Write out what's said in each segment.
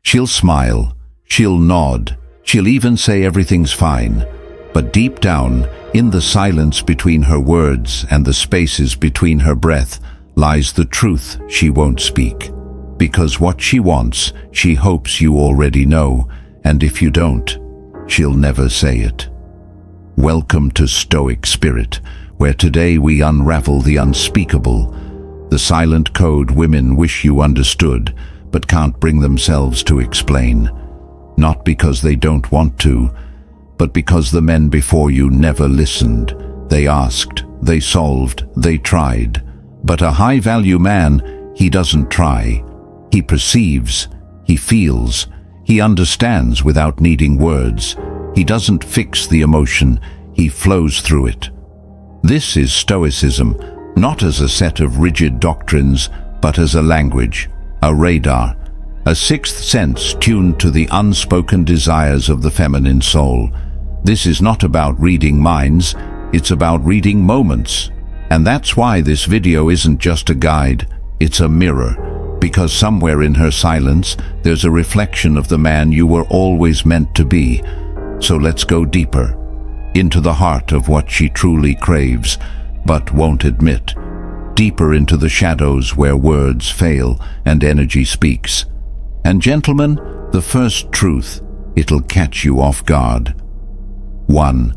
She'll smile, she'll nod, she'll even say everything's fine. But deep down, in the silence between her words and the spaces between her breath, lies the truth she won't speak. Because what she wants, she hopes you already know, and if you don't, she'll never say it. Welcome to Stoic Spirit, where today we unravel the unspeakable, the silent code women wish you understood, but can't bring themselves to explain. Not because they don't want to, but because the men before you never listened. They asked, they solved, they tried. But a high-value man, he doesn't try. He perceives, he feels, he understands without needing words. He doesn't fix the emotion, he flows through it. This is Stoicism, not as a set of rigid doctrines, but as a language, a radar, a sixth sense tuned to the unspoken desires of the feminine soul. This is not about reading minds, it's about reading moments. And that's why this video isn't just a guide, it's a mirror. Because somewhere in her silence, there's a reflection of the man you were always meant to be. So let's go deeper, into the heart of what she truly craves, but won't admit. Deeper into the shadows where words fail and energy speaks. And gentlemen, the first truth, it'll catch you off guard. 1.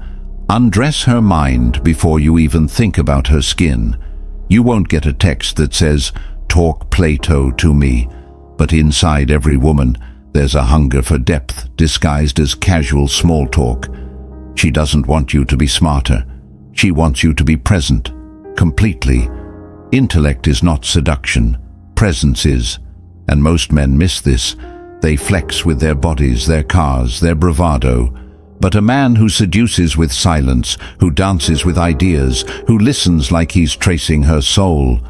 Undress her mind before you even think about her skin. You won't get a text that says, "Talk Plato to me," but inside every woman, there's a hunger for depth disguised as casual small talk. She doesn't want you to be smarter. She wants you to be present, completely. Intellect is not seduction, presence is. And most men miss this. They flex with their bodies, their cars, their bravado. But a man who seduces with silence, who dances with ideas, who listens like he's tracing her soul,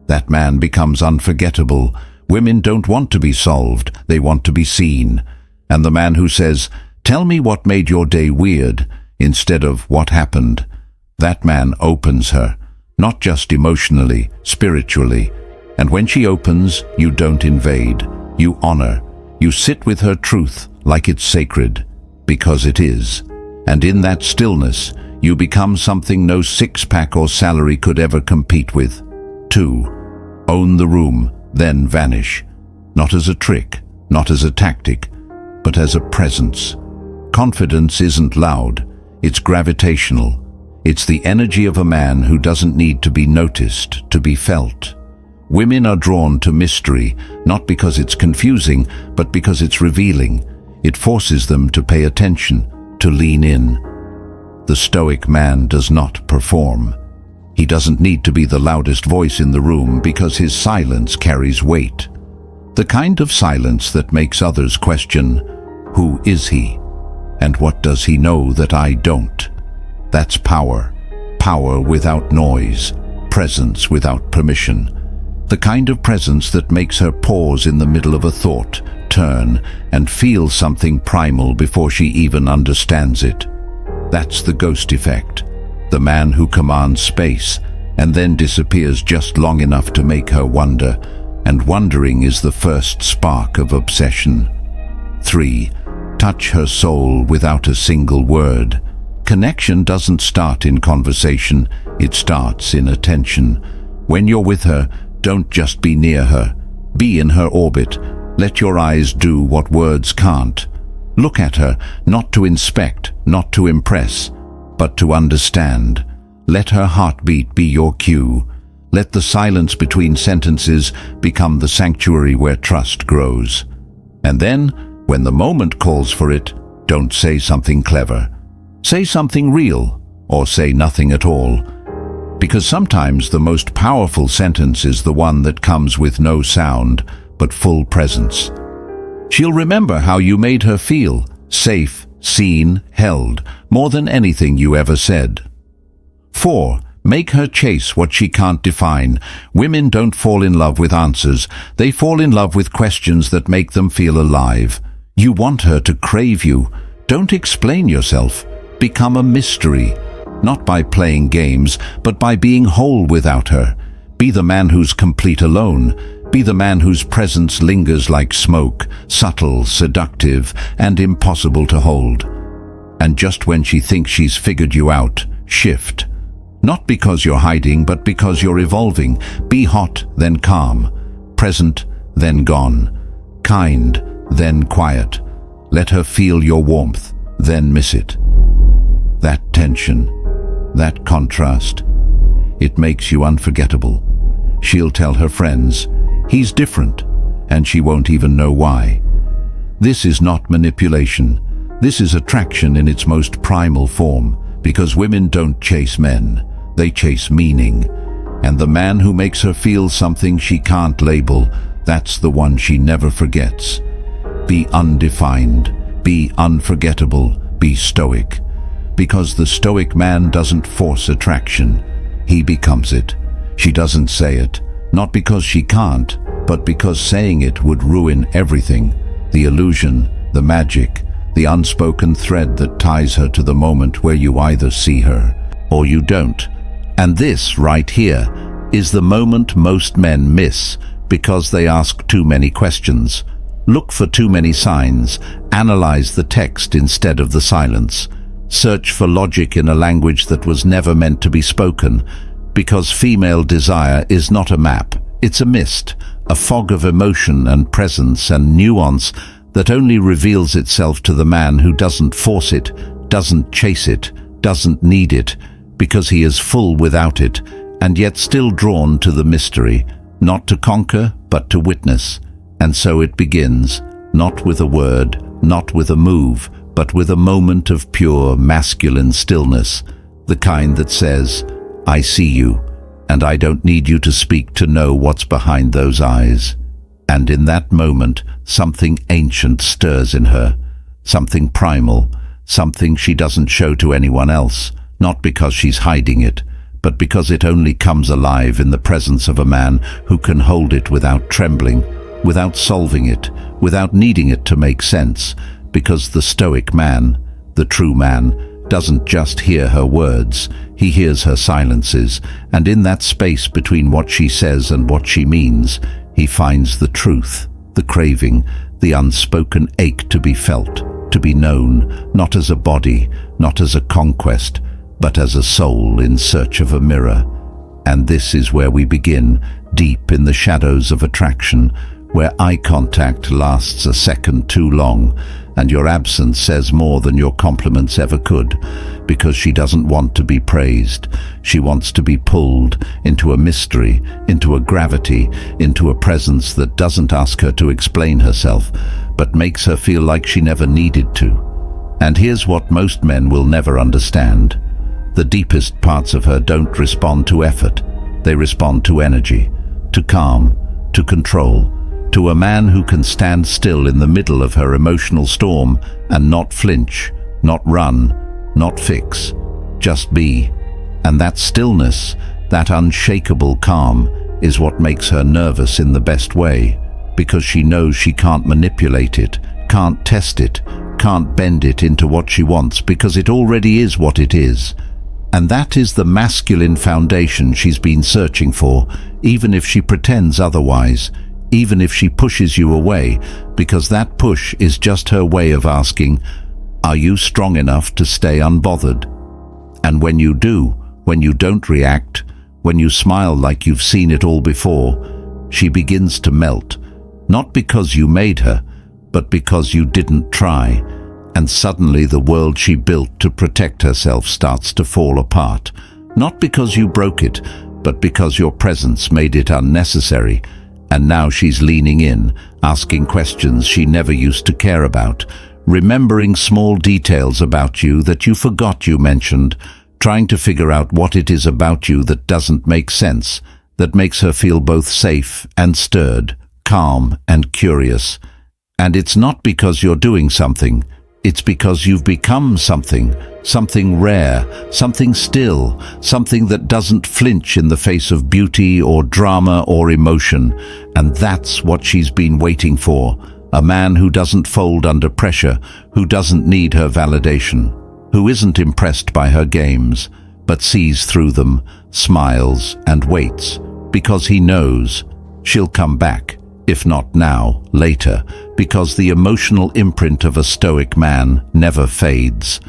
that man becomes unforgettable. Women don't want to be solved, they want to be seen. And the man who says, "Tell me what made your day weird," instead of "what happened," that man opens her, not just emotionally, spiritually. And when she opens, you don't invade, you honor. You sit with her truth like it's sacred, because it is. And in that stillness, you become something no six-pack or salary could ever compete with. 2. Own the room, then vanish. Not as a trick, not as a tactic, but as a presence. Confidence isn't loud, it's gravitational. It's the energy of a man who doesn't need to be noticed, to be felt. Women are drawn to mystery, not because it's confusing, but because it's revealing. It forces them to pay attention, to lean in. The Stoic man does not perform. He doesn't need to be the loudest voice in the room because his silence carries weight. The kind of silence that makes others question, who is he? And what does he know that I don't? That's power. Power without noise. Presence without permission. The kind of presence that makes her pause in the middle of a thought, turn, and feel something primal before she even understands it. That's the ghost effect. The man who commands space and then disappears just long enough to make her wonder, and wondering is the first spark of obsession. 3. Touch her soul without a single word. Connection doesn't start in conversation, it starts in attention. When you're with her, don't just be near her. Be in her orbit. Let your eyes do what words can't. Look at her, not to inspect, not to impress, but to understand. Let her heartbeat be your cue. Let the silence between sentences become the sanctuary where trust grows. And then, when the moment calls for it, don't say something clever. Say something real, or say nothing at all. Because sometimes the most powerful sentence is the one that comes with no sound, but full presence. She'll remember how you made her feel, safe, seen, held, more than anything you ever said. 4. Make her chase what she can't define. Women don't fall in love with answers. They fall in love with questions that make them feel alive. You want her to crave you. Don't explain yourself. Become a mystery. Not by playing games, but by being whole without her. Be the man who's complete alone. Be the man whose presence lingers like smoke, subtle, seductive, and impossible to hold. And just when she thinks she's figured you out, shift. Not because you're hiding, but because you're evolving. Be hot, then calm. Present, then gone. Kind, then quiet. Let her feel your warmth, then miss it. That tension, that contrast, it makes you unforgettable. She'll tell her friends, he's different, and she won't even know why. This is not manipulation. This is attraction in its most primal form, because women don't chase men, they chase meaning. And the man who makes her feel something she can't label, that's the one she never forgets. Be undefined, be unforgettable, be stoic. Because the stoic man doesn't force attraction, he becomes it. She doesn't say it, not because she can't, but because saying it would ruin everything. The illusion, the magic, the unspoken thread that ties her to the moment where you either see her or you don't. And this, right here, is the moment most men miss because they ask too many questions, look for too many signs, analyze the text instead of the silence, search for logic in a language that was never meant to be spoken, because female desire is not a map, it's a mist, a fog of emotion and presence and nuance that only reveals itself to the man who doesn't force it, doesn't chase it, doesn't need it, because he is full without it, and yet still drawn to the mystery, not to conquer, but to witness. And so it begins, not with a word, not with a move, but with a moment of pure masculine stillness, the kind that says, I see you, and I don't need you to speak to know what's behind those eyes. And in that moment, something ancient stirs in her, something primal, something she doesn't show to anyone else, not because she's hiding it, but because it only comes alive in the presence of a man who can hold it without trembling, without solving it, without needing it to make sense, because the stoic man, the true man, doesn't just hear her words, he hears her silences, and in that space between what she says and what she means, he finds the truth, the craving, the unspoken ache to be felt, to be known, not as a body, not as a conquest, but as a soul in search of a mirror. And this is where we begin, deep in the shadows of attraction, where eye contact lasts a second too long, and your absence says more than your compliments ever could, because she doesn't want to be praised. She wants to be pulled into a mystery, into a gravity, into a presence that doesn't ask her to explain herself, but makes her feel like she never needed to. And here's what most men will never understand. The deepest parts of her don't respond to effort. They respond to energy, to calm, to control, to a man who can stand still in the middle of her emotional storm and not flinch, not run, not fix, just be. And that stillness, that unshakable calm, is what makes her nervous in the best way, because she knows she can't manipulate it, can't test it, can't bend it into what she wants, because it already is what it is. And that is the masculine foundation she's been searching for, even if she pretends otherwise, even if she pushes you away, because that push is just her way of asking, are you strong enough to stay unbothered? And when you do, when you don't react, when you smile like you've seen it all before, she begins to melt, not because you made her, but because you didn't try. And suddenly the world she built to protect herself starts to fall apart, not because you broke it, but because your presence made it unnecessary. And now she's leaning in, asking questions she never used to care about, remembering small details about you that you forgot you mentioned, trying to figure out what it is about you that doesn't make sense, that makes her feel both safe and stirred, calm and curious. And it's not because you're doing something, it's because you've become something, something rare, something still, something that doesn't flinch in the face of beauty or drama or emotion. And that's what she's been waiting for, a man who doesn't fold under pressure, who doesn't need her validation, who isn't impressed by her games, but sees through them, smiles and waits, because he knows she'll come back, if not now, later, because the emotional imprint of a Stoic man never fades.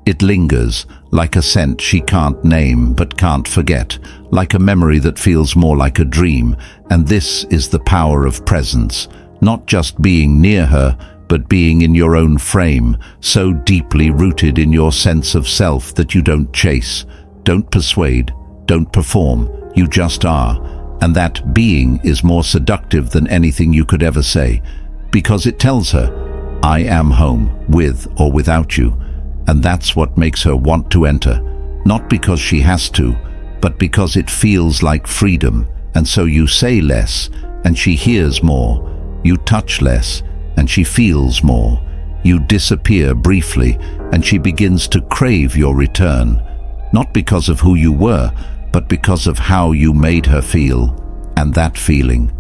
It lingers, like a scent she can't name but can't forget, like a memory that feels more like a dream. And this is the power of presence, not just being near her, but being in your own frame, so deeply rooted in your sense of self that you don't chase, don't persuade, don't perform, you just are. And that being is more seductive than anything you could ever say, because it tells her, I am home, with or without you. And that's what makes her want to enter, not because she has to, but because it feels like freedom. And so you say less, and she hears more. You touch less, and she feels more. You disappear briefly, and she begins to crave your return, not because of who you were, but because of how you made her feel. And that feeling,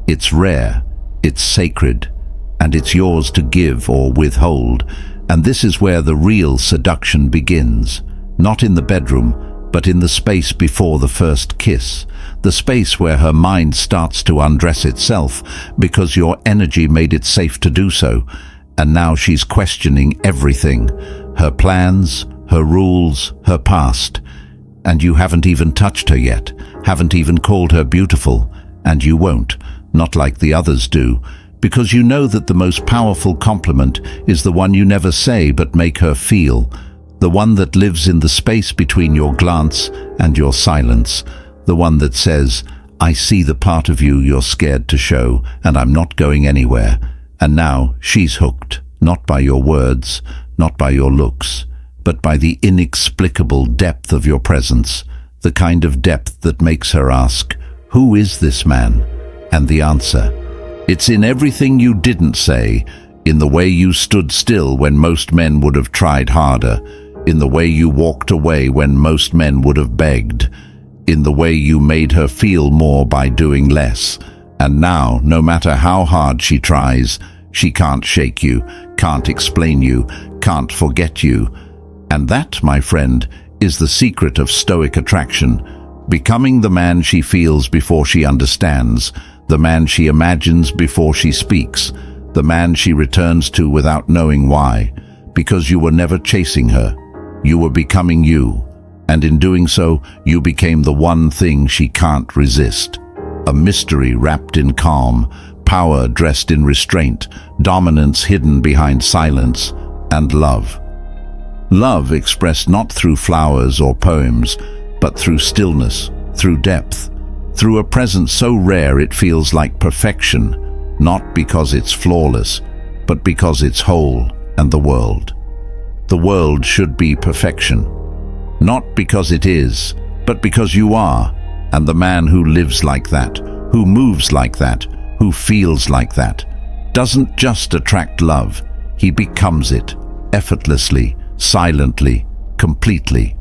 it's rare, it's sacred, and it's yours to give or withhold. And this is where the real seduction begins, not in the bedroom, but in the space before the first kiss, the space where her mind starts to undress itself because your energy made it safe to do so. And now she's questioning everything, her plans, her rules, her past. And you haven't even touched her yet, haven't even called her beautiful, and you won't, not like the others do, because you know that the most powerful compliment is the one you never say but make her feel, the one that lives in the space between your glance and your silence, the one that says, I see the part of you you're scared to show, and I'm not going anywhere. And now she's hooked, not by your words, not by your looks, but by the inexplicable depth of your presence, the kind of depth that makes her ask, who is this man? And the answer, it's in everything you didn't say, in the way you stood still when most men would have tried harder, in the way you walked away when most men would have begged, in the way you made her feel more by doing less. And now, no matter how hard she tries, she can't shake you, can't explain you, can't forget you. And that, my friend, is the secret of Stoic attraction, becoming the man she feels before she understands, the man she imagines before she speaks, the man she returns to without knowing why, because you were never chasing her. You were becoming you, and in doing so, you became the one thing she can't resist. A mystery wrapped in calm, power dressed in restraint, dominance hidden behind silence, and love. Love expressed not through flowers or poems, but through stillness, through depth, through a presence so rare it feels like perfection, not because it's flawless, but because it's whole and the world. The world should be perfection, not because it is, but because you are, and the man who lives like that, who moves like that, who feels like that, doesn't just attract love, he becomes it, effortlessly, silently, completely.